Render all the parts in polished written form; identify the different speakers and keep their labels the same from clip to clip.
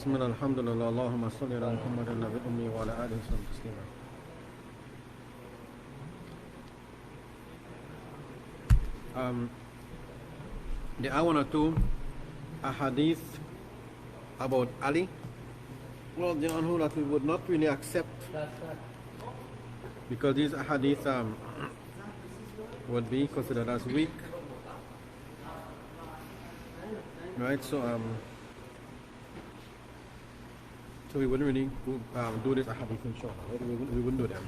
Speaker 1: Bismillah, alhamdulillah, Allahumma salli ala Muhammadin nabi ummi wa ala alihi wa taslima. There are one or two ahadith about Ali, well, that we would not really accept because these ahadith would be considered as weak, right? So we wouldn't really do this ahadith inshallah, right? We wouldn't do them.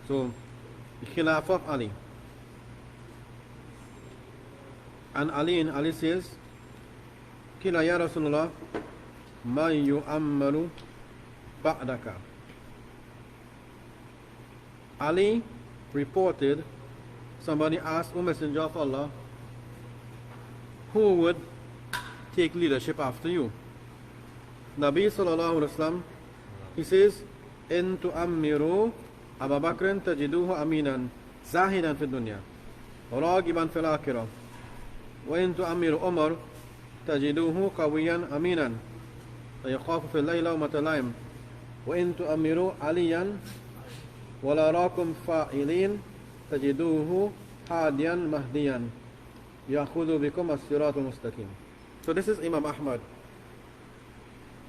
Speaker 1: So the Khilaf of Ali. And Ali says, Kila ya Rasulullah, ma yu'ammalu ba'daka. Ali reported, somebody asked, O Messenger of Allah, who would take leadership after you? Nabi sallallahu alaihi wasallam, he says, in tu'ammiru Abu Bakr tajiduhu aminan zahidan fi dunya ragiban fil akhirah wa in tu'ammiru Umar tajiduhu qawiyan aminan yakhafu fil layla wa matalaim wa in tu'ammiru Aliyan wa la rakum fa'ilin tajiduhu hadiyan mahdiyan ya'khudhu bikum as-siratal mustaqim. So this is Imam Ahmad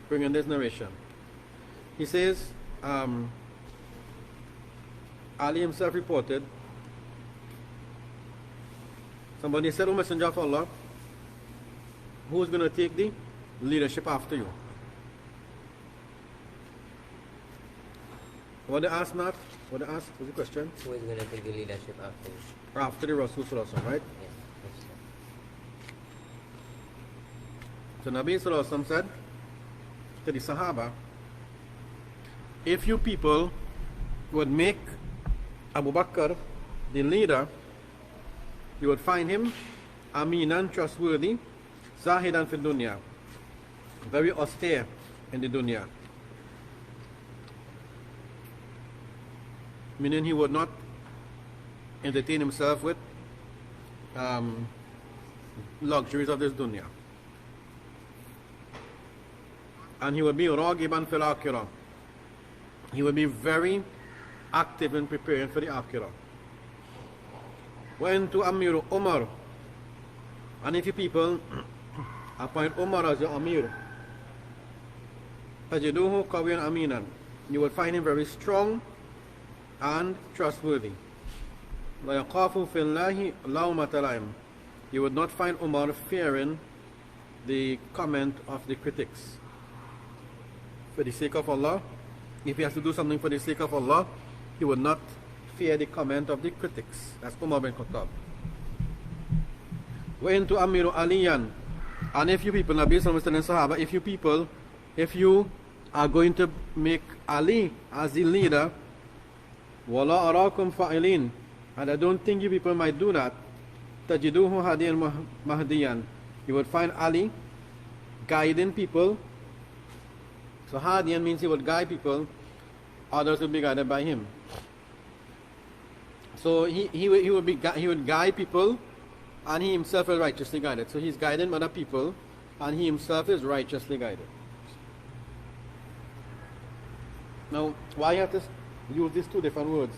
Speaker 1: bringing this narration. He says Ali himself reported, somebody said, O Messenger of Allah, who's going to take the leadership after you? What they asked not? What they asked was the question?
Speaker 2: Who is going to take the leadership after you?
Speaker 1: After the Rasul Sallallahu Alaihi Wasallam, right?
Speaker 2: Yes.
Speaker 1: So Nabi Sallallahu Alaihi Wasallam said to the Sahaba, if you people would make Abu Bakr the leader, you would find him aminan, trustworthy, zahidan fi dunya, very austere in the dunya, meaning he would not entertain himself with luxuries of this dunya, and he would be ragiban fil akhirah, he would be very active in preparing for the akhirah. When to Amir Umar, and if you people appoint Umar as your Amir, tajiduhu qawiyan aminan, you will find him very strong and trustworthy. La yaqafu fillahi lawmata laim, you would not find Umar fearing the comment of the critics. For the sake of Allah, if he has to do something for the sake of Allah, he would not fear the comment of the critics. That's Umar bin Khattab. When to Amiru Aliyan, and if you people, Nabi Sallallahu Alaihi Wasallam, Sahaba, if you are going to make Ali as the leader, wala arakum fa'ilin, and I don't think you people might do that, tajiduhu hadiyan mahdiyan, you would find Ali guiding people. So hadiyan means he would guide people, others would be guided by him. So he would guide people, and he himself is righteously guided. So he's guiding other people, and he himself is righteously guided. Now, why you have to use these two different words?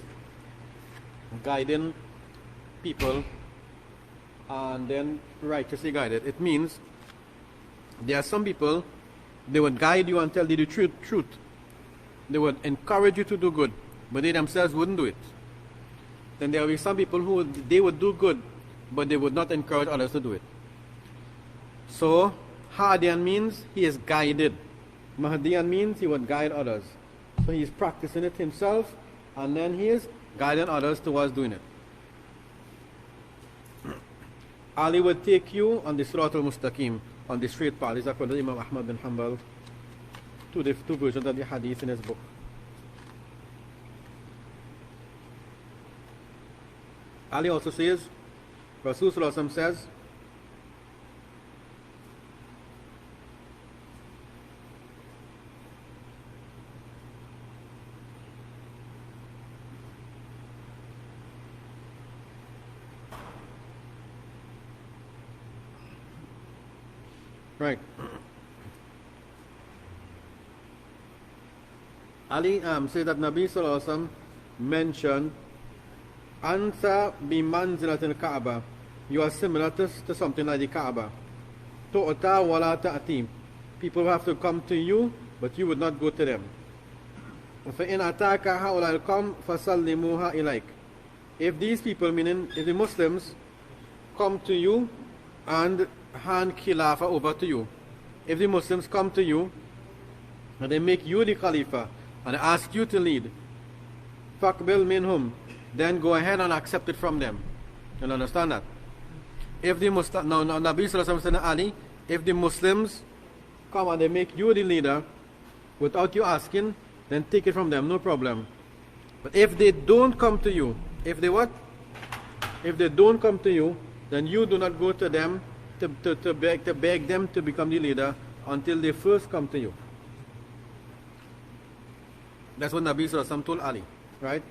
Speaker 1: Guiding people and then righteously guided. It means there are some people, they would guide you and tell you the truth. They would encourage you to do good, but they themselves wouldn't do it. Then there will be some people who they would do good, but they would not encourage others to do it. So Hadiyan means he is guided. Mahdiyan means he would guide others. So he is practicing it himself, and then he is guiding others towards doing it. Ali would take you on the Siratul Mustaqim, on the straight path. This is according to Imam Ahmad bin Hanbal, two versions of the hadith in his book. Ali also says, Rasul Sallallahu Alaihi Wasallam says, Right. Ali said that Nabi Sallallahu Alaihi Wasallam mentioned, Anta bimanzilatil Kaaba. You are similar to something like the Kaaba. Tu'ta wala ta'ti. People have to come to you, but you would not go to them. فَإِنْ أَتَاكَ هَؤُلَاءِ الْقَوْمِ فَسَلِّمُوهَا إِلَيْكَ. If these people, meaning if the Muslims, come to you and hand Khilafah over to you, if the Muslims come to you and they make you the Khalifa and ask you to lead, فَقْبِلْ مِنْهُمْ, then go ahead and accept it from them. You understand that? If the Muslims, now Nabi Sallallahu Alaihi Wasallam said, Ali, if the Muslims come and they make you the leader without you asking, then take it from them, no problem. But if they don't come to you, if they what? If they don't come to you, then you do not go to them to beg them to become the leader until they first come to you. That's what Nabi Sallallahu Alaihi Wasallam told Ali, right?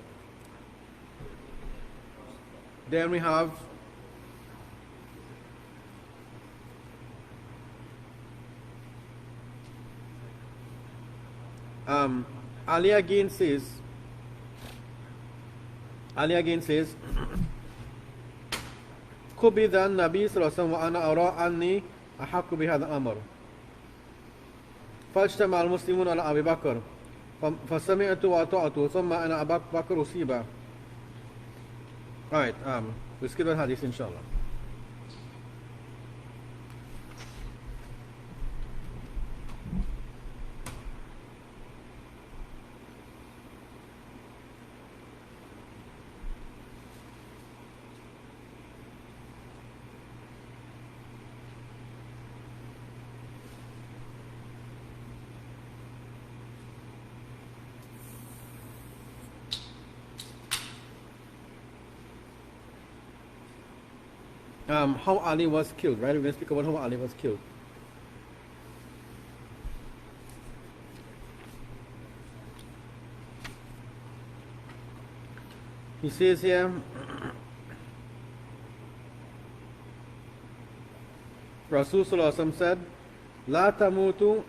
Speaker 1: Then we have Ali again says, كُبِذَ النَّبِي صلى الله عليه وسلم وأنا أرى أني أحق بهذا الأمر فاجتمع المسلمون على أبي بكر فسمعت وأطعت ثم أنا أبا بكر أصيب. Alright, we'll skip that hadith inshallah. How Ali was killed, right? We're going to speak about how Ali was killed. He says here, Rasul Sallallahu Alaihi Wasallam said, لا تموتوا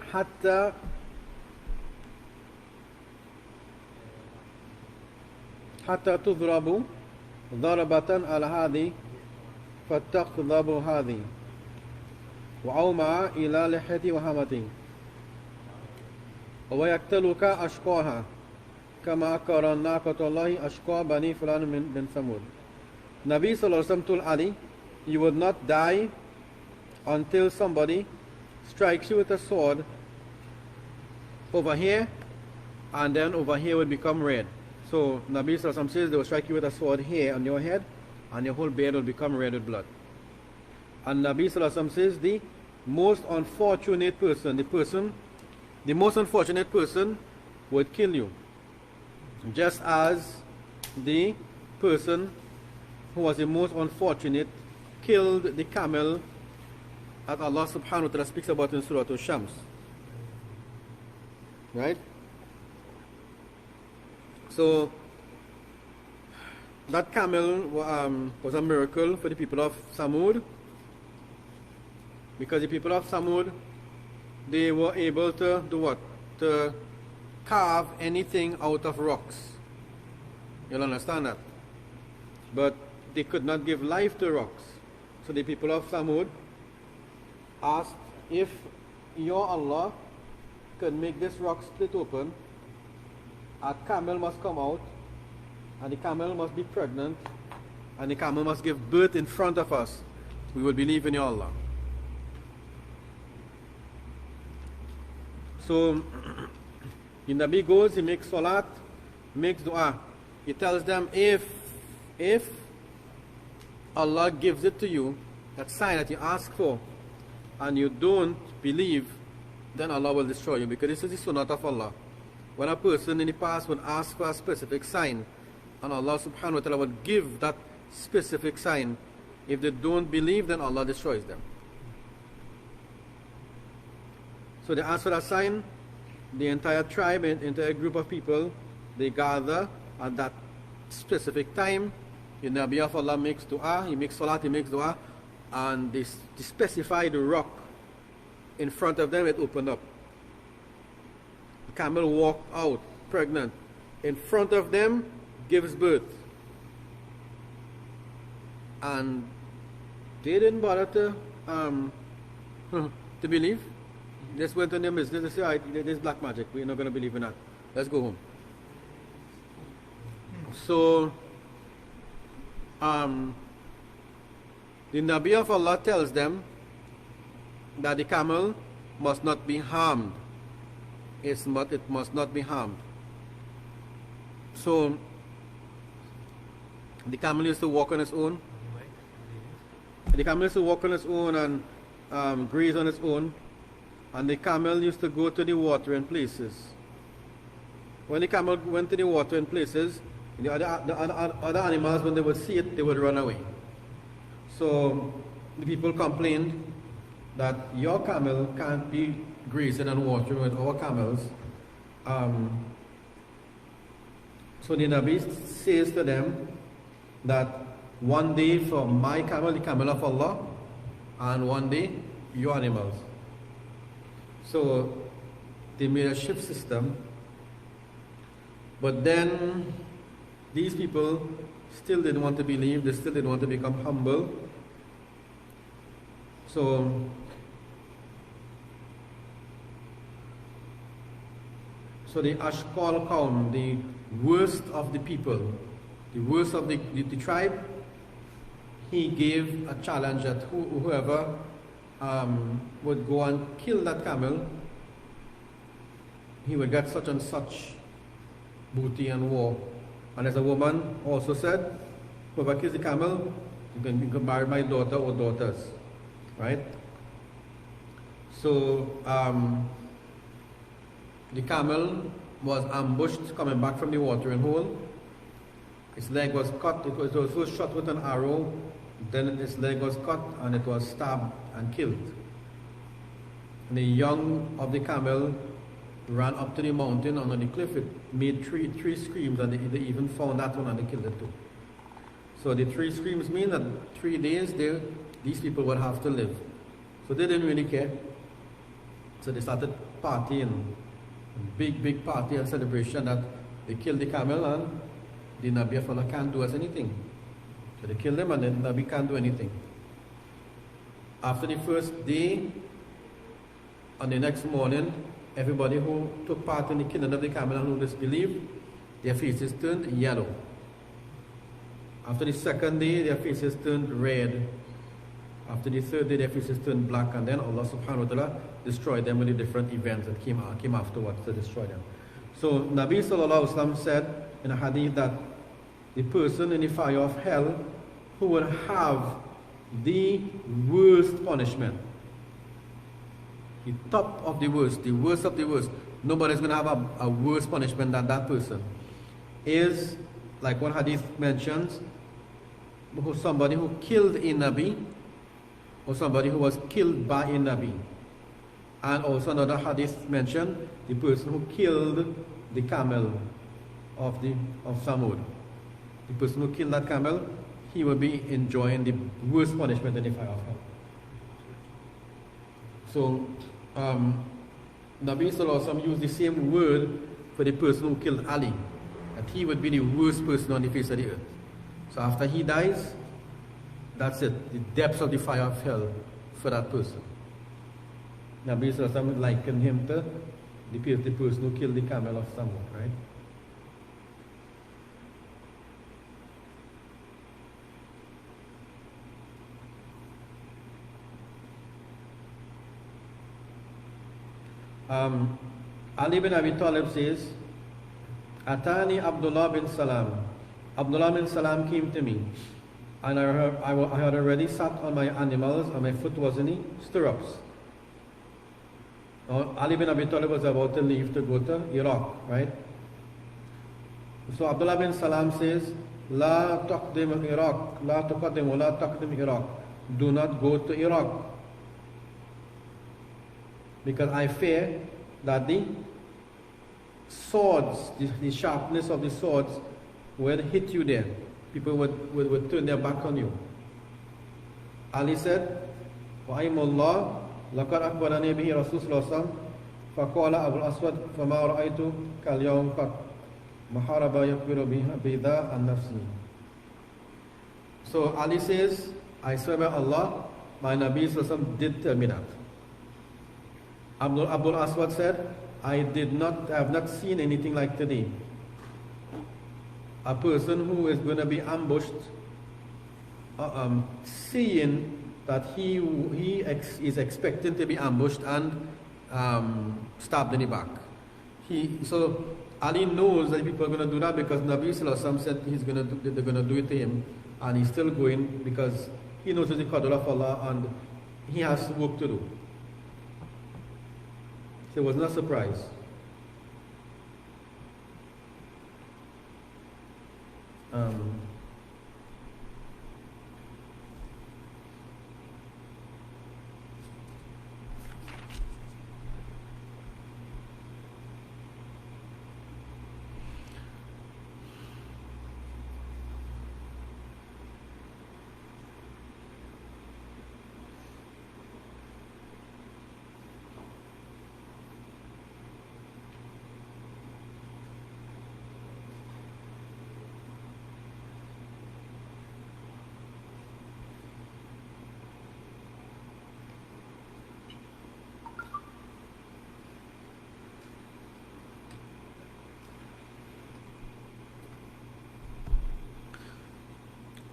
Speaker 1: حتى تضربوا ضربة على هذه فَتَقْضَبُ هَذِي وَعَوْمَعَ إِلَى لِحْيَتِي وَهَمَتِي وَيَقْتَلُكَ أَشْقَاهَا كَمَا أَكَرَ نَاقَةُ اللَّهِ أَشْقَى بَنِي فُلَانٍ bin Samud. Nabi Sallallahu Alaihi Wasallam told Ali, you would not die until somebody strikes you with a sword over here, and then over here would become red. So Nabi Sallallahu Alaihi Wasallam says they will strike you with a sword here on your head, and your whole beard will become red with blood. And Nabi Sallallahu Alaihi Wasallam says the most unfortunate person, the most unfortunate person would kill you. Just as the person who was the most unfortunate killed the camel that Allah subhanahu wa ta'ala speaks about in Surah Al-Shams. Right? So that camel was a miracle for the people of Samud, because the people of Samud, they were able to do what? To carve anything out of rocks. You'll understand that. But they could not give life to rocks. So the people of Samud asked, if your Allah could make this rock split open, a camel must come out, and the camel must be pregnant, and the camel must give birth in front of us. We will believe in your Allah. So the Nabi goes, he makes salat, makes dua. He tells them, if Allah gives it to you, that sign that you ask for, and you don't believe, then Allah will destroy you, because this is the sunnah of Allah. When a person in the past would ask for a specific sign, and Allah subhanahu wa ta'ala would give that specific sign, if they don't believe, then Allah destroys them. So they ask for that sign, the entire tribe, the entire group of people, they gather at that specific time. The Nabi of Allah makes dua, he makes salat, he makes dua, and they specify the rock In front of them, it opened up. The camel walked out, pregnant. In front of them, gives birth. And they didn't bother to believe. They just went on their business. They said, all right, this is black magic. We're not going to believe in that. Let's go home. So, the Nabi of Allah tells them that the camel must not be harmed. It must not be harmed. So, the camel used to walk on its own. The camel used to walk on its own and graze on its own. And the camel used to go to the watering places. When the camel went to the watering places, the other animals, when they would see it, they would run away. So the people complained that your camel can't be grazing and watering with our camels. So the Nabi says to them that one day for my camel, the camel of Allah, and one day your animals. So they made a shift system, but then these people still didn't want to believe, they still didn't want to become humble. So the Ashqal Qawm, the worst of the people, the worst of the tribe, he gave a challenge that whoever would go and kill that camel, he would get such and such booty and war. And as a woman also said, whoever kills the camel, you can marry my daughter or daughters. Right? So the camel was ambushed coming back from the watering hole. Its leg was cut. It was first shot with an arrow. Then its leg was cut and it was stabbed and killed. And the young of the camel ran up to the mountain and on the cliff. It made three screams, and they even found that one and they killed it too. So the 3 screams mean that 3 days these people would have to live. So they didn't really care. So they started partying, big party and celebration that they killed the camel and the Nabi of Allah can't do us anything. So they killed them and then the Nabi can't do anything. After the first day, on the next morning, everybody who took part in the killing of the camel and who disbelieved, their faces turned yellow. After the second day, their faces turned red. After the third day, their faces turned black, and then Allah subhanahu wa ta'ala destroyed them with the different events that came afterwards to destroy them. So Nabi sallallahu alaihi wasallam said in a hadith that the person in the fire of hell who would have the worst punishment, the top of the worst of the worst, nobody's going to have a worse punishment than that person, is, like one hadith mentions, somebody who killed a Nabi, or somebody who was killed by a Nabi. And also another hadith mentioned the person who killed the camel of Samud. The person who killed that camel, he will be enjoying the worst punishment in the fire of hell. So Nabi Sallallahu Alaihi Wasallam used the same word for the person who killed Ali, that he would be the worst person on the face of the earth. So after he dies, that's it, the depths of the fire of hell for that person. Nabi Sallallahu Alaihi Wasallam likened him to the person who killed the camel of Samud, right? Ali bin Abi Talib says, Atani Abdullah bin Salam. Abdullah bin Salam came to me, and I had already sat on my animals, and my foot was in the stirrups. Now, Ali bin Abi Talib was about to leave to go to Iraq, right? So Abdullah bin Salam says, La taqdim Iraq, La tuqaddim, La taqdim Iraq. Do not go to Iraq, because I fear that the swords, the sharpness of the swords will hit you there. People would turn their back on you. Ali said, وَأَيْمُ اللَّهِ لقد أخبرني به رسول الله صلى الله عليه وسلم فقال أبو الأسود فما رأيت كاليوم قط محارب يخبر بذا عن نفسه. So Ali says, I swear by Allah, my Nabi sallallahu alaihi wasallam did tell me that. Abdul Aswad said, I have not seen anything like today. A person who is going to be ambushed, seeing that he is expecting to be ambushed and stabbed in the back. So Ali knows that people are going to do that because Nabi sallallahu alaihi wasallam said they're going to do it to him, and he's still going because he knows it's the qadr of Allah and he has work to do. So it was not a surprise.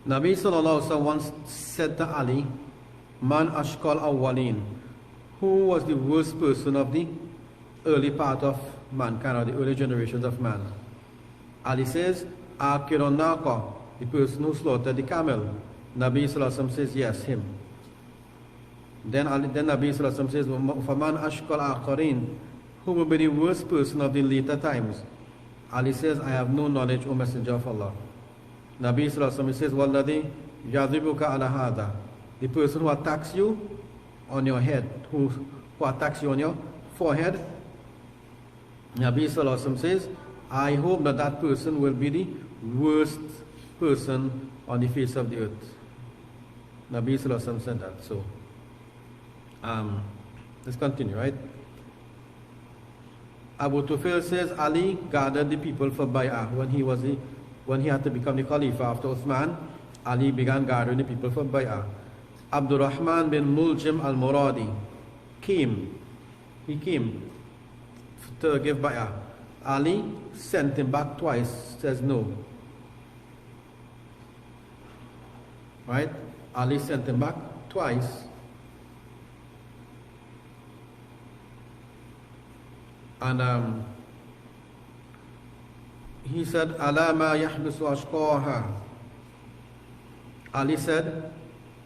Speaker 1: Nabi sallallahu alaihi wasallam once said to Ali, Man ashkal awwalin, who was the worst person of the early part of mankind, or the early generations of man? Ali says, Akirun naqa, the person who slaughtered the camel. Nabi sallallahu alaihi wasallam says, yes, him. Then Nabi sallallahu alaihi wasallam says, Faman ashkal akharin, who will be the worst person of the later times? Ali says, I have no knowledge, O Messenger of Allah. Nabi sallallahu alaihi wasallam says, Walladhi yadribuka ala hada, the person who attacks you on your head, who attacks you on your forehead. Nabi sallallahu alaihi wasallam says, I hope that person will be the worst person on the face of the earth. Nabi sallallahu alaihi wasallam said that. So, let's continue, right? Abu Tufail says Ali gathered the people for bay'ah when he had to become the Khalifa after Uthman. Ali began gathering the people for bay'ah. Abdul Rahman bin Muljim al-Muradi came to give bay'ah. Ali sent him back twice, says no. Right? Ali sent him back twice. And he said, Ala ma yahbisu ashqaha. Ali said,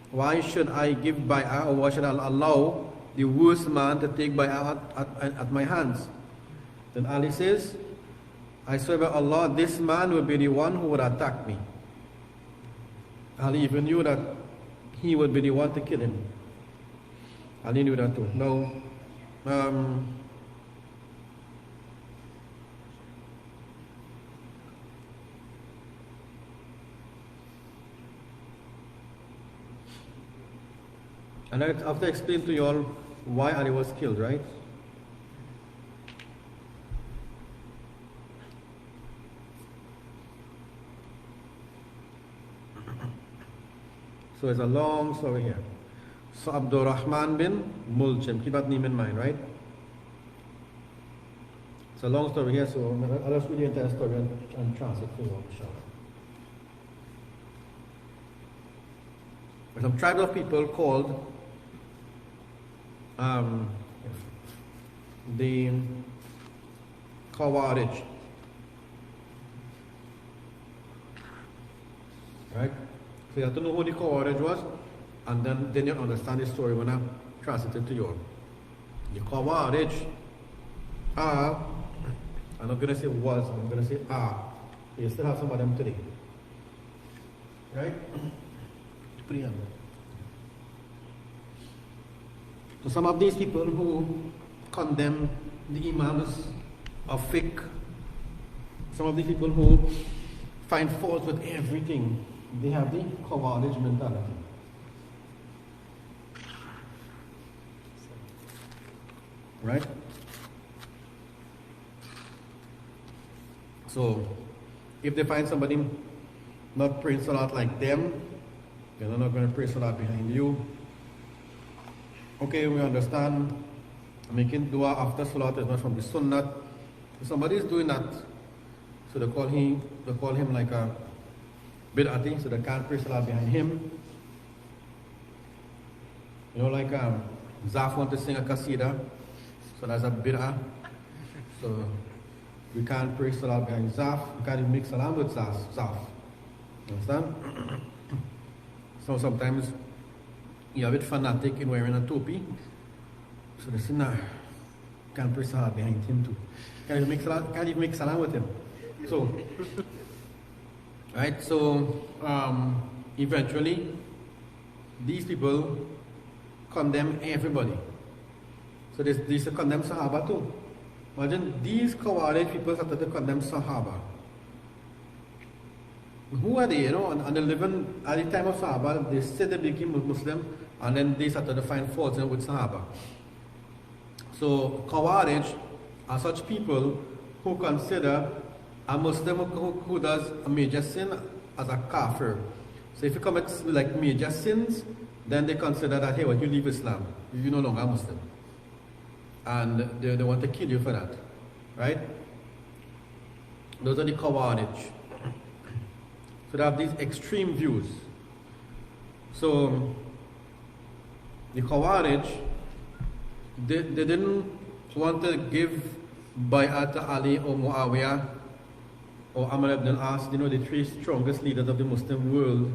Speaker 1: why should I give bay'ah, or why should I allow the worst man to take bay'ah at my hands? Then Ali says, I swear by Allah, this man will be the one who would attack me. Ali even knew that he would be the one to kill him. Ali knew that too. Now, and I have to explain to you all why Ali was killed, right? So it's a long story here. So Abdul Rahman bin Muljim, keep that name in mind, right? It's a long story here, so I'll just read the entire story and translate for you all, inshallah. There's some tribes of people called the Khawarij, right? So you have to know who the Khawarij was, and then you understand the story when I translate it to you. The Khawarij are, I'm not going to say was, I'm going to say are. You still have some of them today, right? Preamble. So some of these people who condemn the Imams of fiqh, some of these people who find fault with everything, they have the Khawarij mentality. right? So, if they find somebody not praying salat like them, they're not going to pray salat behind you. Okay, we understand making dua after salat is not from the sunnah. If somebody is doing that, so they call him like a bid'ati, so they can't pray salat behind him. You know, like Zaf want to sing a qasida, so that's a bid'ah. So we can't pray salat behind Zaf. We can't even make salam with Zaf. You understand? So sometimes you're a bit fanatic in wearing a topi. So they say, nah, can't pray salat behind him too. Can't even make salam with him. So, right, so eventually these people condemn everybody. So these condemn Sahaba too. Imagine these Khawarij people started to condemn Sahaba. Who are they? You know, and they living at the time of Sahaba, they said they became Muslim, and then they started to find faults with Sahaba. So Khawarij are such people who consider a Muslim who does a major sin as a kafir. So if you commit like major sins, then they consider that, hey, well, you leave Islam, you're no longer a Muslim. And they want to kill you for that, right? Those are the Khawarij. So they have these extreme views. So the Khawarij, they didn't want to give bay'at to Ali or Muawiyah or Amr ibn al-As, you know, the three strongest leaders of the Muslim world.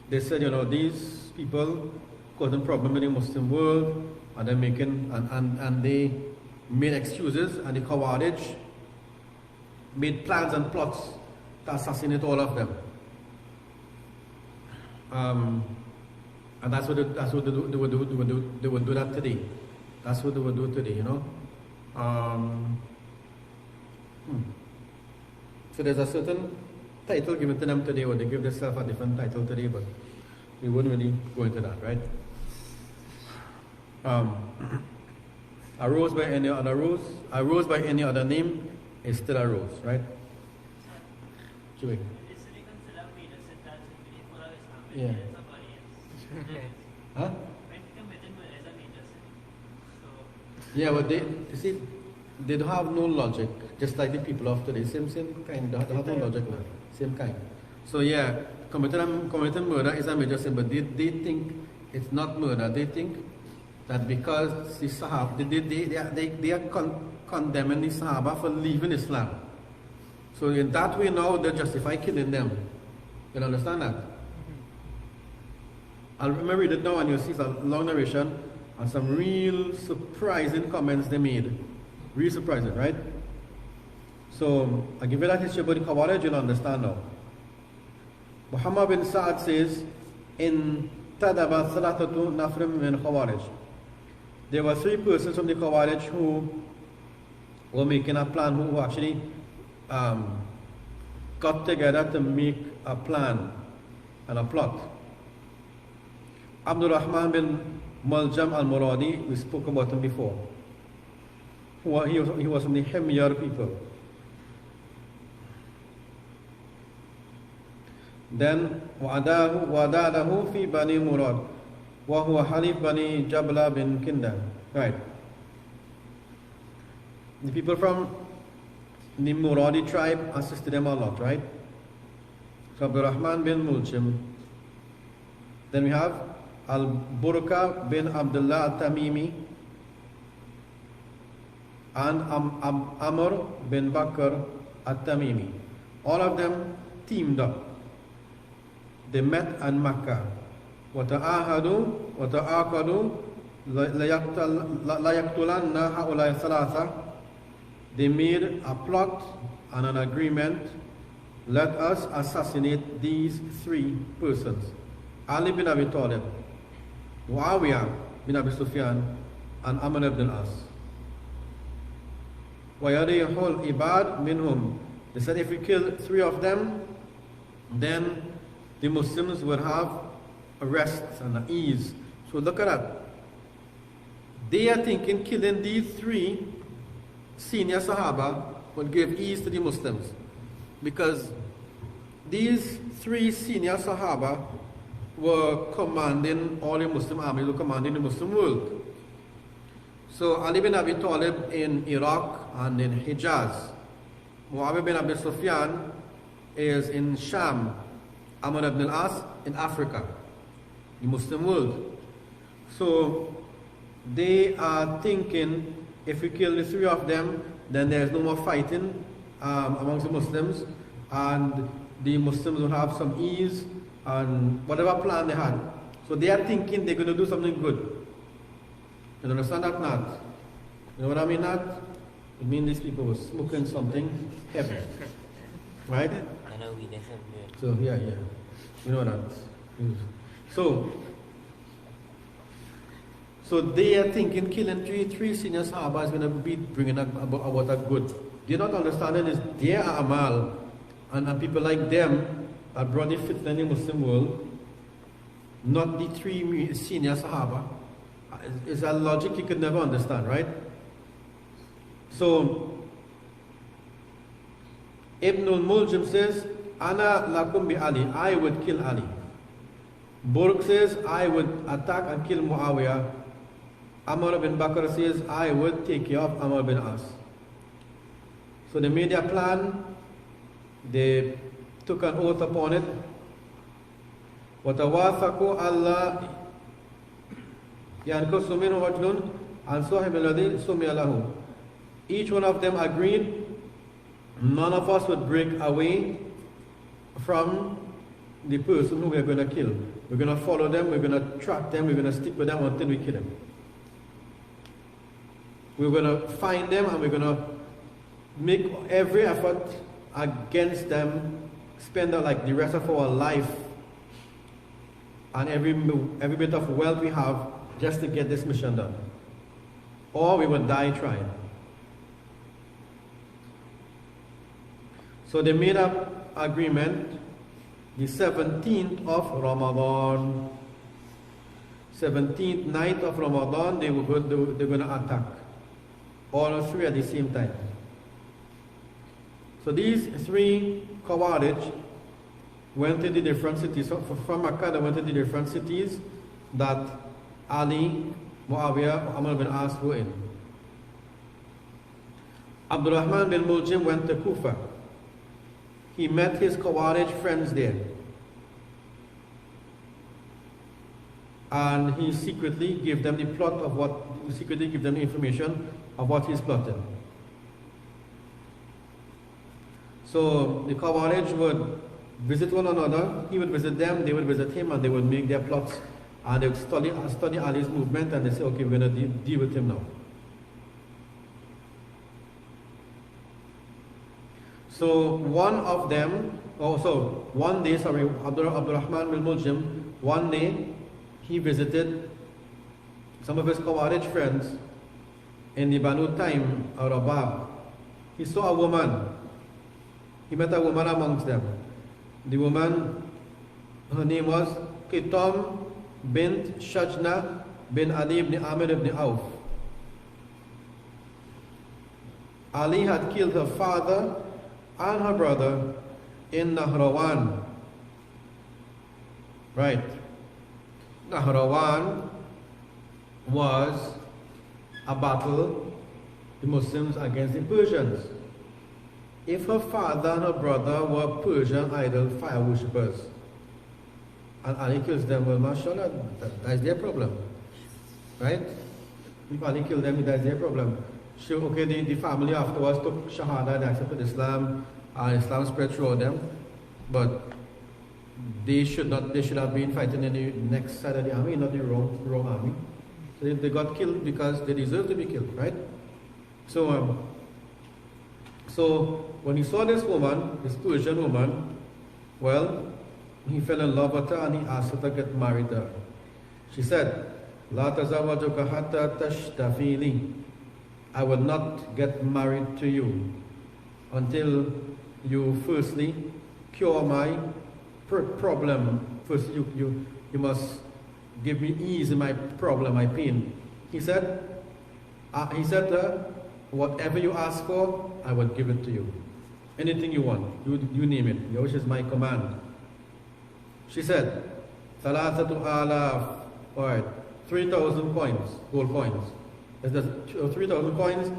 Speaker 1: They said, you know, these people causing problem in the Muslim world, and they're making, and they made excuses, and the Khawarij made plans and plots to assassinate all of them. And that's what they would do. They would do that today. That's what they would do today, you know. So there's a certain title given to them today, or they give themselves a different title today, but we wouldn't really go into that, right? A rose by any other name is still a rose, right? Yeah. Huh? Yeah, but they don't have no logic, just like the people of today. Same kind. They have no logic now. Same kind. So yeah, committing murder is a major sin, but they think it's not murder. They think that because the Sahaba, they are condemning the Sahaba for leaving Islam. So in that way now they justify killing them. You understand that? I'll remember it now, and you'll see some long narration and some real surprising comments they made. Real surprising, right? So I'll give you that history about the Khawarij, you'll understand now. Muhammad bin Sa'ad says, in Tadaba Salatatu Nafrim min Khawarij. There were 3 persons from the Khawarij who were making a plan, who actually got together to make a plan and a plot. Abdul Rahman bin Muljam al-Muradi, we spoke about him before. He was from the Himyar people. Then وَعَدَادَهُ فِي بَنِي مُرَادٍ وَهُوَ حَلِيفْ بَنِي جَبْلَ bin Kinda. Right. The people from the Muradi tribe assisted them a lot, right? So Abdul Rahman bin Muljam. Then we have Al-Burqa bin Abdullah al-Tamimi and Amr bin Bakr al-Tamimi. All of them teamed up. They met at Makkah. وَتَعَاهَدُوا وَتَعَاقَدُوا لَيَقْتُلَنَّ هَؤُلَاءِ ثَلَاثَةً. They made a plot and an agreement. Let us assassinate these 3 persons. Ali bin Abi Talib, Muawiyah bin Abi Sufyan, and Amr ibn al-As. وَيَرِيحُ الْإِبَادِ مِنْهُمْ. They said if we kill 3 of them, then the Muslims would have a rest and an ease. So look at that. They are thinking killing these 3 senior Sahaba would give ease to the Muslims, because these 3 senior Sahaba were commanding all the Muslim armies, were commanding the Muslim world. So Ali bin Abi Talib in Iraq and in Hijaz, Muawiyah bin Abi Sufyan is in Sham, Amr ibn al-As in Africa, the Muslim world. So they are thinking, if we kill the 3 of them, then there's no more fighting amongst the Muslims, and the Muslims will have some ease and whatever plan they had. So they are thinking they're going to do something good. You understand that, Nat? You know what I mean, Nat? It means these people were smoking something heavy. Right?
Speaker 2: I know we definitely.
Speaker 1: So, yeah. You know that. So they are thinking killing 3 senior Sahaba is going to be bringing about a good. They're not understanding is their amal, and people like them are brought the fitna in the Muslim world, not the 3 senior Sahaba. It's a logic you could never understand, right? So Ibn al-Muljim says, Ana lakum bi Ali, I would kill Ali. Burq says, I would attack and kill Muawiyah. Amr bin Bakr says, I would take care of Amr bin As. So they made their plan, they took an oath upon it. وَتَوَاثَقُوا أَلَّا يَنْقُصُ مِنْهُ رَجُلٌ عَنْ صَاحِبِ الَّذِي سُمِيَ لَهُ. Each one of them agreed, none of us would break away from the person who we're going to kill. We're going to follow them, we're going to track them, we're going to stick with them until we kill them. We're going to find them and we're going to make every effort against them, spend like the rest of our life and every bit of wealth we have just to get this mission done. Or we would die trying. So they made up agreement the 17th of Ramadan. 17th night of Ramadan, they're going to attack. All 3 at the same time. So these 3 Khawarij went to the different cities. So from Makkah, they went to the different cities that Ali, Muawiyah, Amr bin As were in. Abdurrahman bin Muljim went to Kufa. He met his Khawarij friends there. And he secretly gave them the plot of secretly gave them the information of what he's plotting. So the Khawarij would visit one another, he would visit them, they would visit him, and they would make their plots, and they would study Ali's movement, and they say, okay, we're going to deal with him now. So one of them, one day, Abdurrahman bin Muljim, one day he visited some of his Khawarij friends in the Banu Taym or Rabab. He saw a woman. He met a woman amongst them. The woman, her name was Qitam bint Shajna bin Ali ibn Amir ibn Auf. Ali had killed her father and her brother in Nahrawan. Right. Nahrawan was a battle, the Muslims against the Persians. If her father and her brother were Persian idol fire worshippers, and Ali kills them, well, mashallah, that's their problem. Right? If Ali killed them, that's their problem. Sure, okay, the family afterwards took Shahada and accepted Islam, and Islam spread through them, but they should have been fighting in the next side of the army, not the wrong army. So they got killed because they deserved to be killed, right? So when he saw this woman, this Persian woman, well, he fell in love with her and he asked her to get married to her. She said, "La tazawajuka hatta tashtafili." I will not get married to you until you firstly cure my problem. First, you must give me ease in my problem, my pain. He said, He said to her, whatever you ask for, I will give it to you. Anything you want, you name it. Your wish is my command. She said, Thalathatu alaf, alright, 3,000 coins, gold coins. There's 3,000 coins,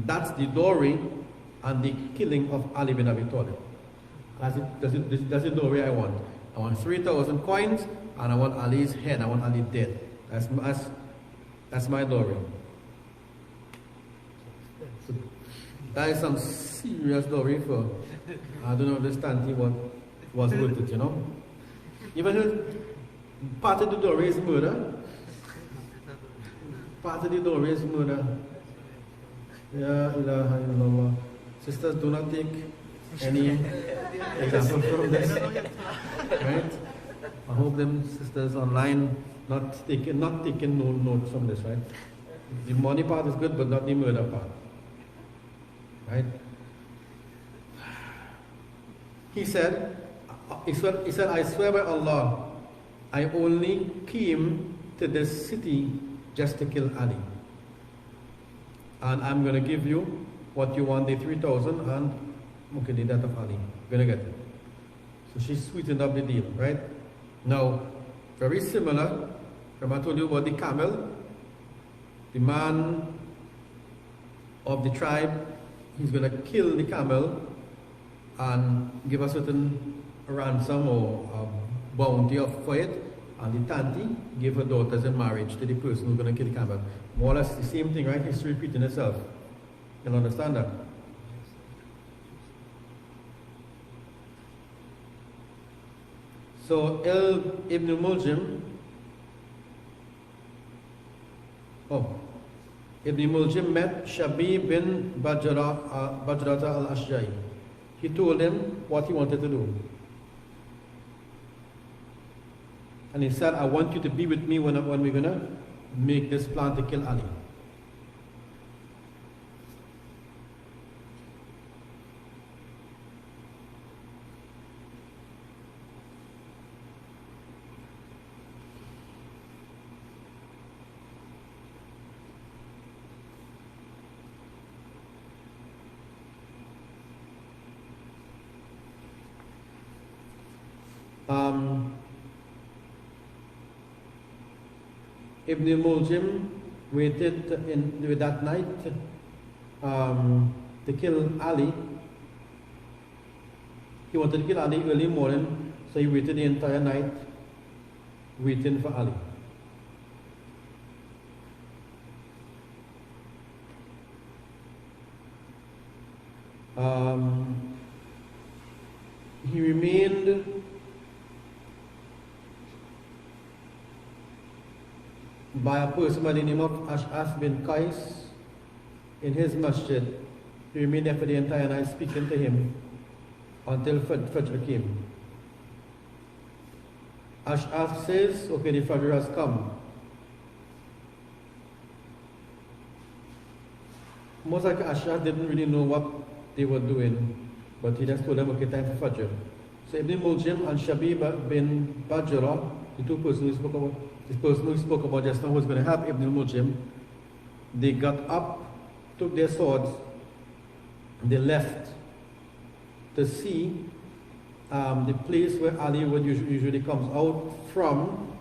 Speaker 1: that's the dowry and the killing of Ali bin Abi Talib. That's the dowry I want. I want 3,000 coins and I want Ali's head, I want Ali dead. That's my dowry. So that is some serious dowry for, I don't understand what was worth it, you know. Even part of the dowry is murder. Part of the dowry is murder. Ya ilaha illallah. Sisters, do not take any example from this. Right? I hope them sisters online not taking no notes from this, right? The money part is good, but not the murder part. Right? He said, I swear by Allah, I only came to this city just to kill Ali. And I'm going to give you what you want, the 3,000 and okay, the death of Ali. You're going to get it. So she sweetened up the deal, right? Now, very similar, remember I told you about the camel? The man of the tribe, he's going to kill the camel and give a certain ransom or bounty for it. And the tanti gave her daughters in marriage to the person who's going to kill the camel. More or less the same thing, right? History repeating itself. You'll understand that. So Ibn Muljim, Ibn Muljim met Shabib bin Bajrata al-Ashja'i. He told him what he wanted to do. And he said, I want you to be with me when we're going to make this plan to kill Ali. Ibn Muljim waited with that night to kill Ali. He wanted to kill Ali early morning, so he waited the entire night waiting for Ali. He remained by a person by the name of Ash'af bin Qais in his masjid. He remained there for the entire night speaking to him until Fajr came. Ash'af says, okay, the Fajr has come. Most like Ash'af didn't really know what they were doing, but he just told them, okay, time for Fajr. So Ibn Muljim and Shabib bin Bajra, the two persons we spoke about, this person who spoke about just now was going to help Ibn Muljim. They got up, took their swords, they left to see the place where Ali would usually comes out from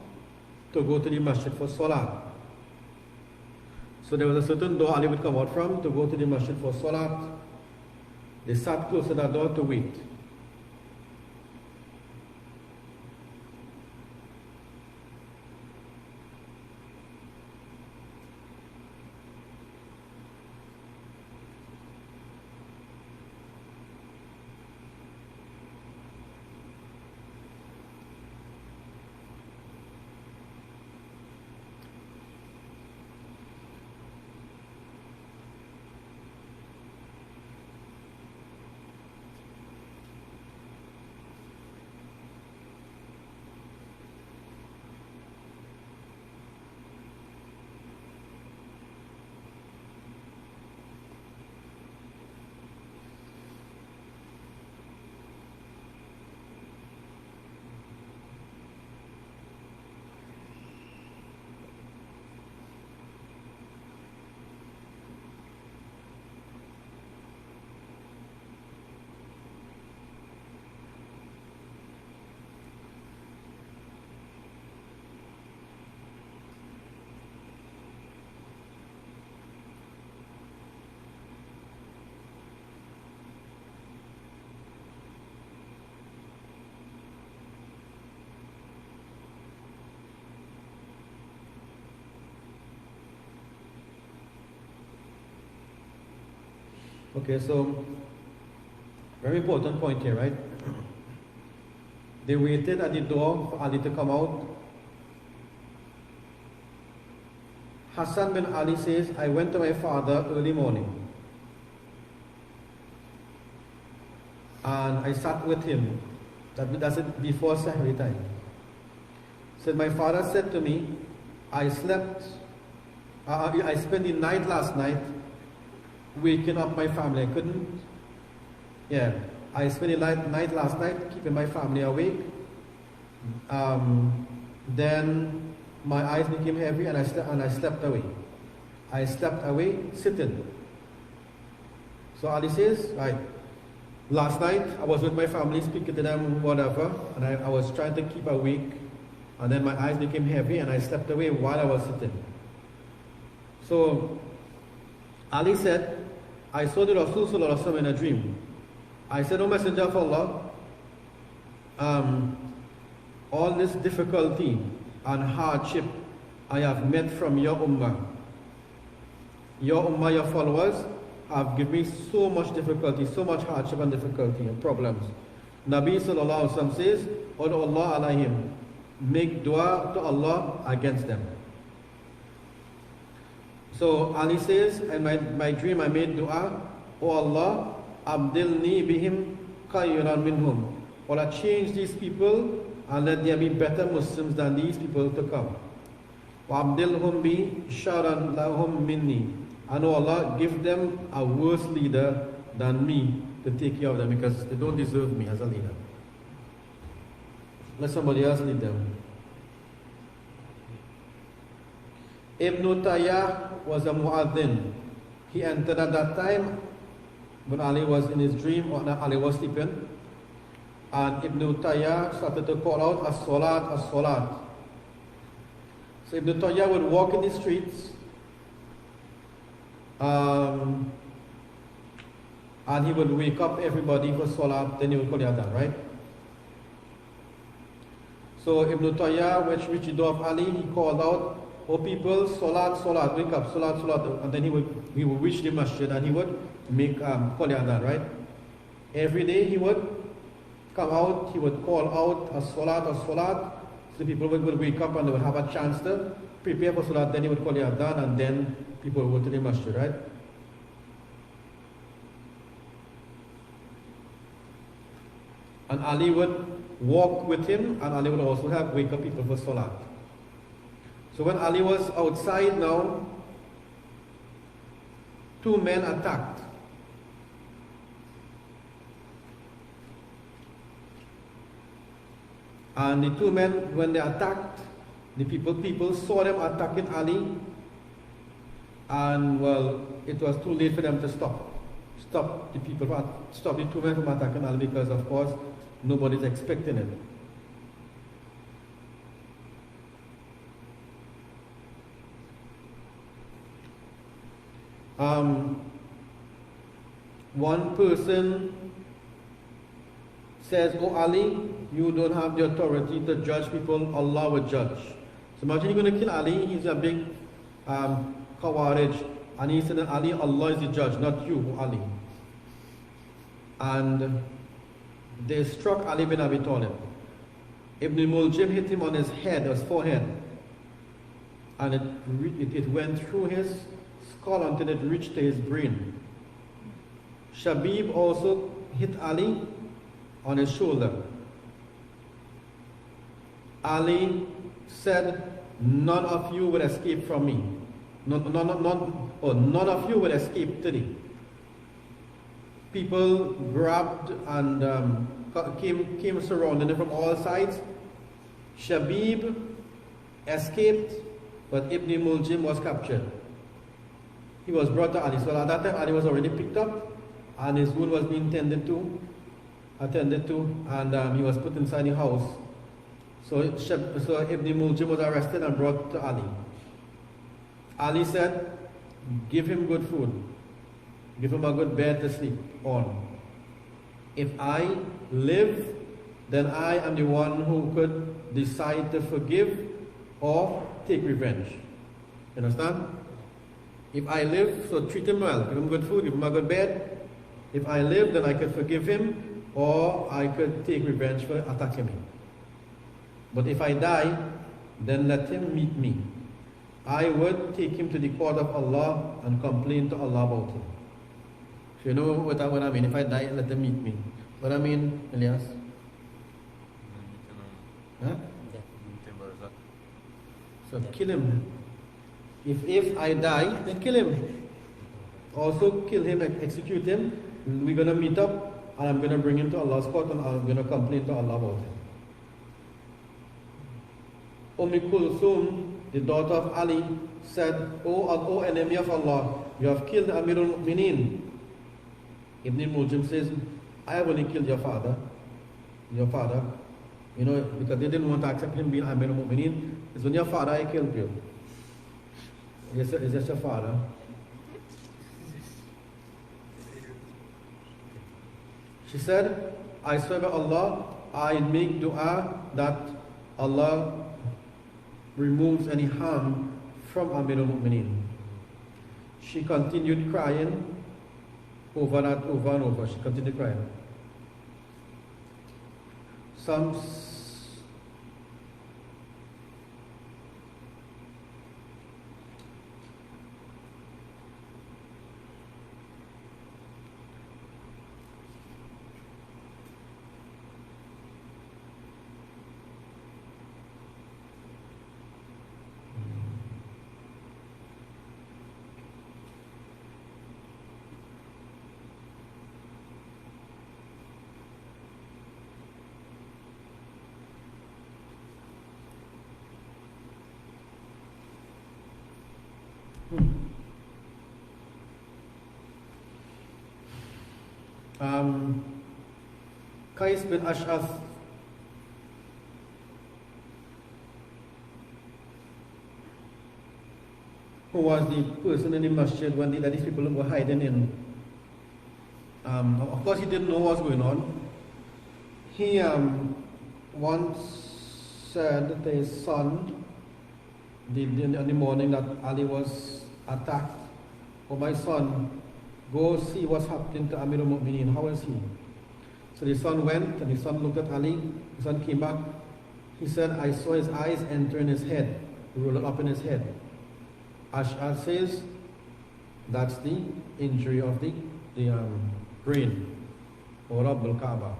Speaker 1: to go to the masjid for salat. So there was a certain door Ali would come out from to go to the masjid for salat. They sat close to that door to wait. Okay, so very important point here, right? They waited at the door for Ali to come out. Hassan bin Ali says, I went to my father early morning and I sat with him. That's it, before Sahri time. Said, my father said to me, I spent the night last night waking up my family. I spent the night last night keeping my family awake. Then my eyes became heavy and I slept away. I slept away sitting. So Ali says, right, last night I was with my family speaking to them, whatever, and I was trying to keep awake, and then my eyes became heavy and I slept away while I was sitting. So Ali said, I saw the Rasul Sallallahu Alaihi Wasallam in a dream. I said, O Messenger of Allah, all this difficulty and hardship I have met from your ummah. Your ummah, your followers, have given me so much difficulty, so much hardship and difficulty and problems. Nabi Sallallahu Alaihi Wasallam says, Udu Allah alayhim, make dua to Allah against them. So Ali says, in my dream I made dua, O Allah, abdilni bihim khayran minhum. Allah, change these people and let there be better Muslims than these people to come. Wa abdilhum bi sharan lahum minni. And O Allah, give them a worse leader than me to take care of them, because they don't deserve me as a leader. Let somebody else lead them. Ibn Tayyah was a mu'adhin. He entered at that time when Ali was in his dream, or Ali was sleeping. And Ibn Tayyah started to call out, as-salat, as-salat. So Ibn Tayyah would walk in the streets, and he would wake up everybody for salat, then he would call the adhan, right? So Ibn Tayyah, which reached the door of Ali, he called out, O people, salat, salat, wake up, salat, salat. And then he would reach the masjid and he would make call the adhan, right? Every day he would come out, he would call out a salat, a salat. So people would wake up and they would have a chance to prepare for salat. Then he would call the adhan and then people would go to the masjid, right? And Ali would walk with him, and Ali would also have wake up people for salat. So when Ali was outside now, two men attacked. And the two men, when they attacked, the people saw them attacking Ali, and well, it was too late for them to stop the two men from attacking Ali, because of course nobody's expecting it. One person says, "Oh Ali, you don't have the authority to judge people, Allah will judge." So imagine you're going to kill Ali, he's a big Khawarij, and he said that Ali, Allah is the judge, not you, Ali. And they struck Ali bin Abi Talib. Ibn Muljim hit him on his head, his forehead, and it went through his skull until it reached to his brain. Shabib also hit Ali on his shoulder. Ali said, "None of you will escape from me. None of you will escape today." People grabbed and came surrounding him from all sides. Shabib escaped, but Ibn Muljim was captured. He was brought to Ali. So at that time, Ali was already picked up, and his wound was being attended to, and he was put inside the house. So Ibn Muljim was arrested and brought to Ali. Ali said, "Give him good food. Give him a good bed to sleep on. If I live, then I am the one who could decide to forgive or take revenge." You understand? If I live, so treat him well. Give him good food, give him a good bed. If I live, then I could forgive him, or I could take revenge for attacking me. But if I die, then let him meet me. I would take him to the court of Allah and complain to Allah about him. So you know what I mean? If I die, let him meet me. What I mean, Elias? Huh? So kill him. If I die, then kill him. Also kill him, execute him. We're going to meet up and I'm going to bring him to Allah's court and I'm going to complain to Allah about him. Kulthum, the daughter of Ali, said, O enemy of Allah, you have killed Amirul Mu'mineen. Ibn Muljim says, I have only killed your father. You know, because they didn't want to accept him being Amirul Mu'mineen. It's when your father I killed you. Is this your father? She said, I swear by Allah, I make dua that Allah removes any harm from Amirul Mu'mineen. She continued crying over and over. She continued crying. Qais bin Ash'ath who was the person in the masjid when these people were hiding in. Of course he didn't know what was going on. He once said to his son in the morning that Ali was attacked, "Oh my son, go see what's happening to Amirul Mu'mineen. How is he?" So the son went and the son looked at Ali. The son came back. He said, "I saw his eyes enter in his head, roll up in his head." Ash'ar says that's the injury of the brain, or Rabbul Kaaba.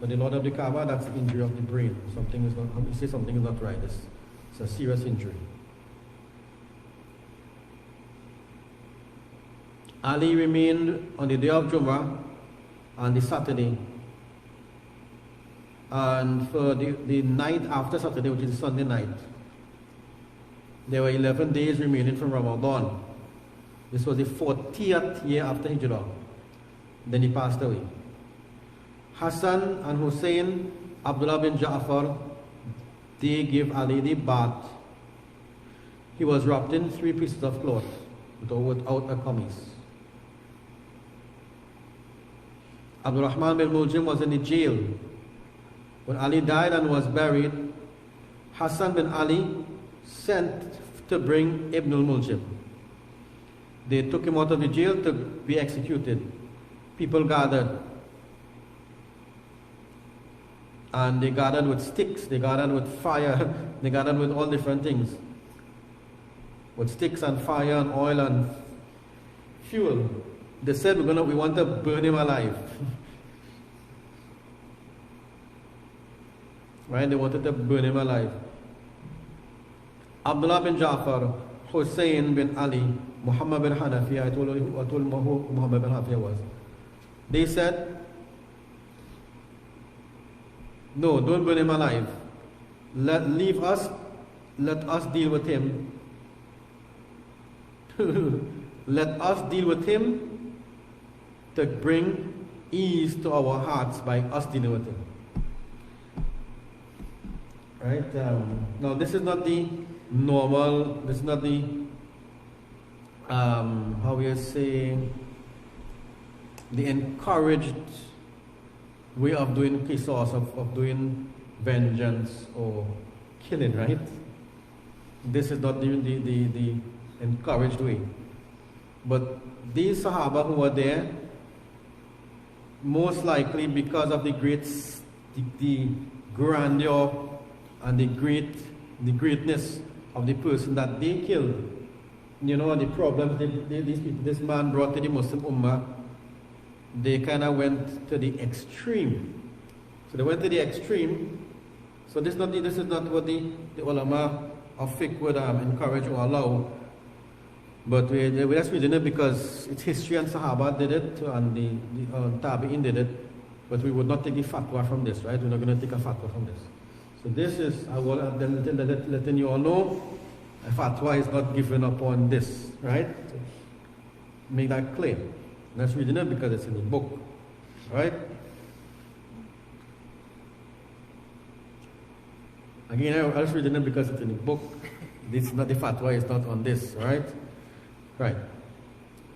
Speaker 1: But the Lord of the Kaaba, that's the injury of the brain. Something is not right. It's a serious injury. Ali remained on the day of Jummah on the Saturday, and for the night after Saturday, which is Sunday night, there were 11 days remaining from Ramadan. This was the 40th year after Hijrah. Then he passed away. Hassan and Hussein, Abdullah bin Ja'far, they gave Ali the bath. He was wrapped in 3 pieces of cloth without a kameez. Abdul Rahman bin Muljim was in the jail. When Ali died and was buried, Hassan bin Ali sent to bring Ibn al-Muljim. They took him out of the jail to be executed. People gathered. And they gathered with sticks, they gathered with fire, they gathered with all different things. With sticks and fire and oil and fuel. They said, we want to burn him alive. Right? They wanted to burn him alive. Abdullah bin Ja'far, Hussein bin Ali, Muhammad bin Hanafi, I told you who Muhammad bin Hanafi was. They said, no, don't burn him alive. Leave us, let us deal with him. Let us deal with him to bring ease to our hearts by us dealing with him. Right? Now this is not the normal, this is not the, how we say, the encouraged way of doing qisas, of doing vengeance or killing, right? This is not the encouraged way. But these Sahaba who were there, most likely because of the the grandeur and the greatness of the person that they killed. You know, the problems this man brought to the Muslim Ummah, they kind of went to the extreme. So they went to the extreme. So this is not what the ulama of fiqh would encourage or allow. But we're just reading it because it's history, and Sahaba did it and the Tabi'in did it. But we would not take the fatwa from this, right? We're not going to take a fatwa from this. So this is, I will letting you all know, a fatwa is not given upon this, right? So make that clear. Let's read it because it's in the book, right? Again, I'll just read it because it's in the book. This is not the fatwa, it's not on this, right? Right.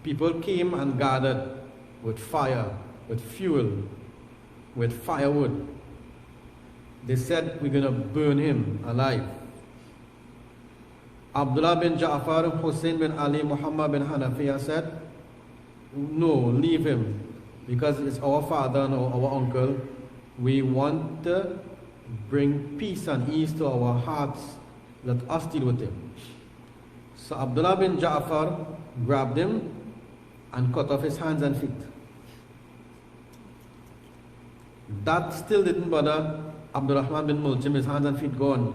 Speaker 1: People came and gathered with fire, with fuel, with firewood. They said, we're going to burn him alive. Abdullah bin Ja'far, Hussein bin Ali, Muhammad bin Hanafiya said, no, leave him, because it's our father and our uncle. We want to bring peace and ease to our hearts. Let us deal with him. So Abdullah bin Ja'far grabbed him and cut off his hands and feet. That still didn't bother Abdurrahman bin Muljim, his hands and feet gone.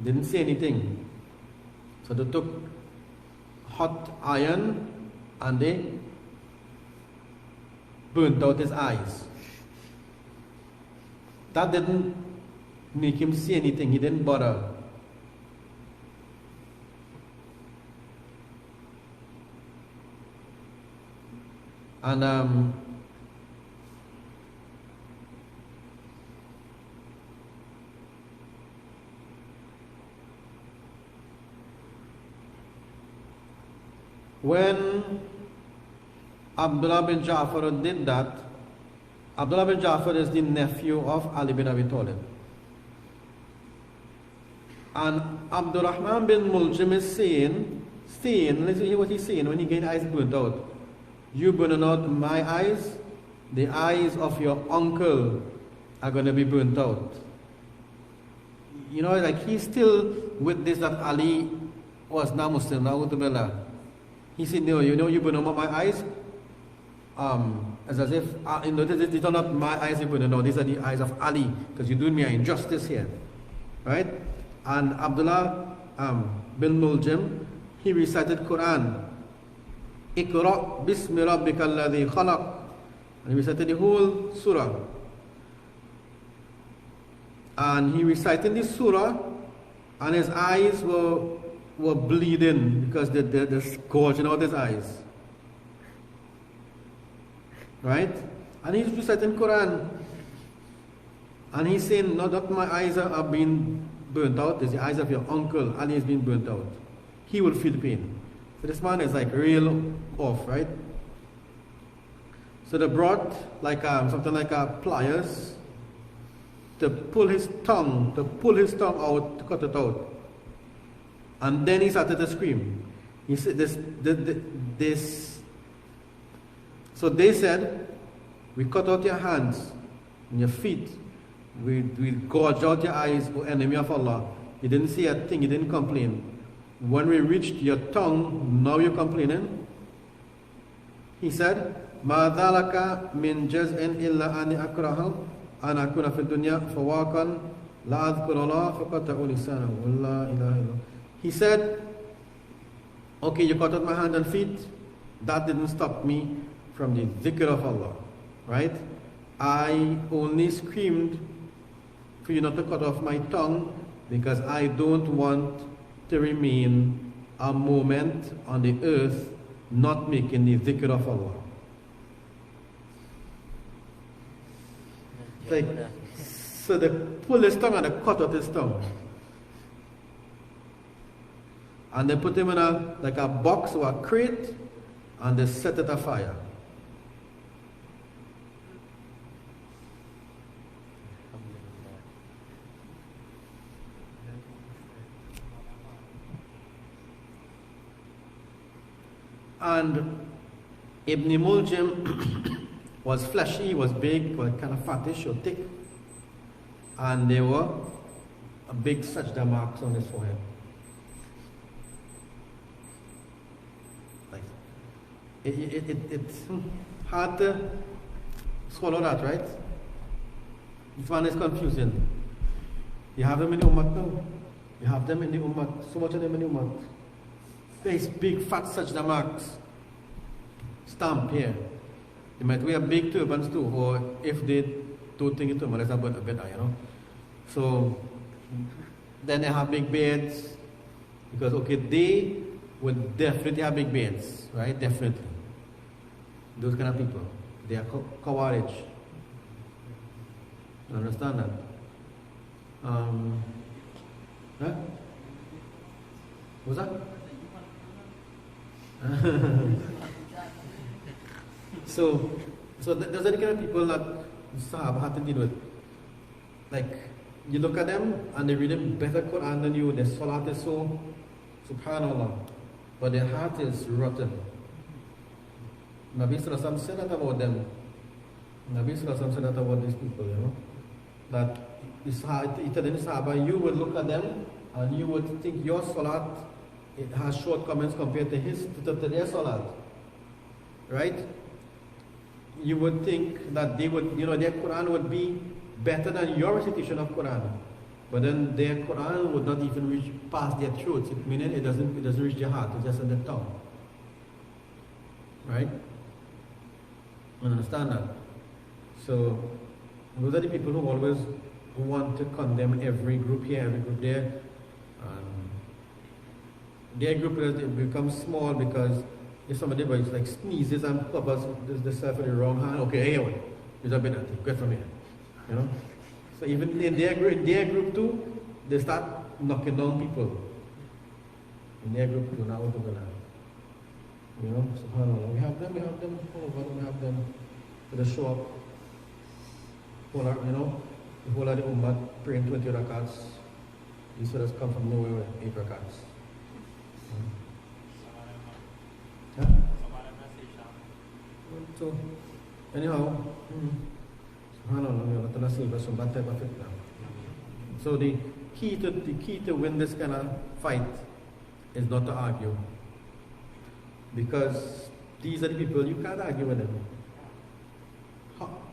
Speaker 1: Didn't say anything. So they took hot iron and they burnt out his eyes. That didn't make him say anything. He didn't bother. And when Abdullah bin Ja'far did that, Abdullah bin Ja'far is the nephew of Ali bin Abi Talib. And Abdurrahman bin Muljim is saying, let's hear what he's saying when he gets eyes burnt out. You burning out my eyes, the eyes of your uncle are going to be burnt out. You know, like he's still with this that Ali was now Muslim, now he said, no, you know, you burn out my eyes. As if, these are not my eyes you burn out, these are the eyes of Ali, because you're doing me an injustice here. Right? And Abdullah bin Muljim, he recited Quran. Iqra bismi rabbika alladhi khalaq. And he recited the whole surah. And he recited the surah, and his eyes were bleeding because they're gorging out his eyes. Right? And he's reciting Quran. And he's saying, no, that my eyes are being burnt out. It's the eyes of your uncle. Ali is being burnt out. He will feel pain. So this man is like real off, right? So they brought like something like pliers to pull his tongue out, to cut it out. And then he started to scream. He said this. So they said, we cut out your hands and your feet. We gorge out your eyes, O enemy of Allah. He didn't say a thing, he didn't complain. When we reached your tongue, now you're complaining. He said, مَا ذَلَكَ مِنْ جَزْءٍ إِلَّا أَنِ أَكْرَهُ أَنْ أَكُونَ فِي الدُّنْيَا فَوَاقًا لَا أَذْكُرُ اللَّهَ فَقَطَعُ لِسَانَهُ وَاللَّهِ إِلَهَ إِلَّهُ. He said, okay, you cut out my hand and feet. That didn't stop me from the dhikr of Allah. Right? I only screamed for you not to cut off my tongue because I don't want to remain a moment on the earth not making the dhikr of Allah. Like, so they pull his tongue and they cut off his tongue. And they put him in a box or a crate and they set it afire. And Ibn Muljim was fleshy, was big, was kind of fattish or thick. And there were a big sajda marks on his forehead. Like, it's hard to swallow that, right? This one is confusing. You have them in the Ummah now. You have them in the Ummah. So much of them in the Ummah. Face big fat sajda marks. Stamp here. They might wear big turbans too, or if they don't think it it's a better, you know. So then they have big beards, because okay, they would definitely have big beards, right? Definitely. Those kind of people. They are Khawarij. You understand that? Huh? What's that? So those are the kind of people that Sahaba had to deal with. Like, you look at them and they read a better Quran than you, their salat is so, subhanallah, but their heart is rotten. Nabi Sallallahu Alaihi Wasallam said that about them. Nabi Sallallahu Alaihi Wasallam said that about these people, you know. That Italian Sahaba, you would look at them and you would think your salat, it has shortcomings compared to their salat. Right? You would think that they would, you know, their Quran would be better than your recitation of Quran. But then their Quran would not even reach past their throats. Meaning it doesn't reach their heart, it's just in the tongue. Right? You understand that? So those are the people who always want to condemn every group here, every group there. Their group becomes small because if somebody like sneezes and covers themselves with the wrong hand, okay, here one, there's a bit of it, get from here. You know? So even in their group too, they start knocking down people. In their group too, now what we're gonna, you know, subhanAllah. We have them all over, we have them to the show up. You know, the whole of the Ummah praying 20 rakats. These fellas come from nowhere with 8 rakats. Huh? So, anyhow, so the key to win this kind of fight is not to argue, because these are the people you can't argue with them.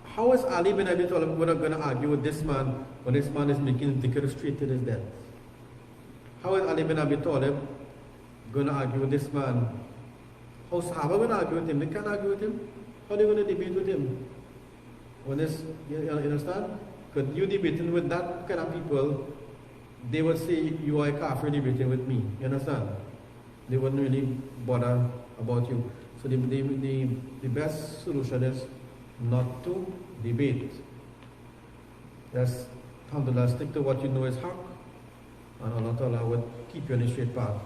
Speaker 1: How is Ali bin Abi Talib going to argue with this man when this man is making dhikr straight to his death? How is Ali bin Abi Talib going to argue with this man? How Sahaba going to argue with him? They can't argue with him. How are they going to debate with him? When this, you understand? Because you debating with that kind of people, they would say you are a kafir debating with me. You understand? They wouldn't really bother about you. So the best solution is not to debate. Just, alhamdulillah, stick to what you know is haq, and Allah Ta'ala would keep you on a straight path.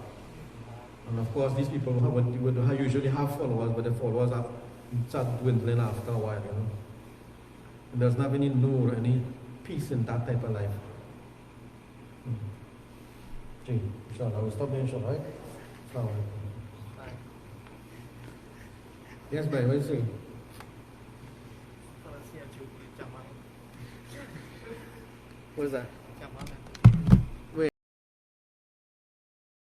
Speaker 1: And of course, these people would usually have followers, but the followers start dwindling after a while, you know. And there's not any nur, any peace in that type of life. Okay, inshallah, we'll stop there, inshallah, right? Assalamu alaikum. Yes, bhai, what do you say? What is that?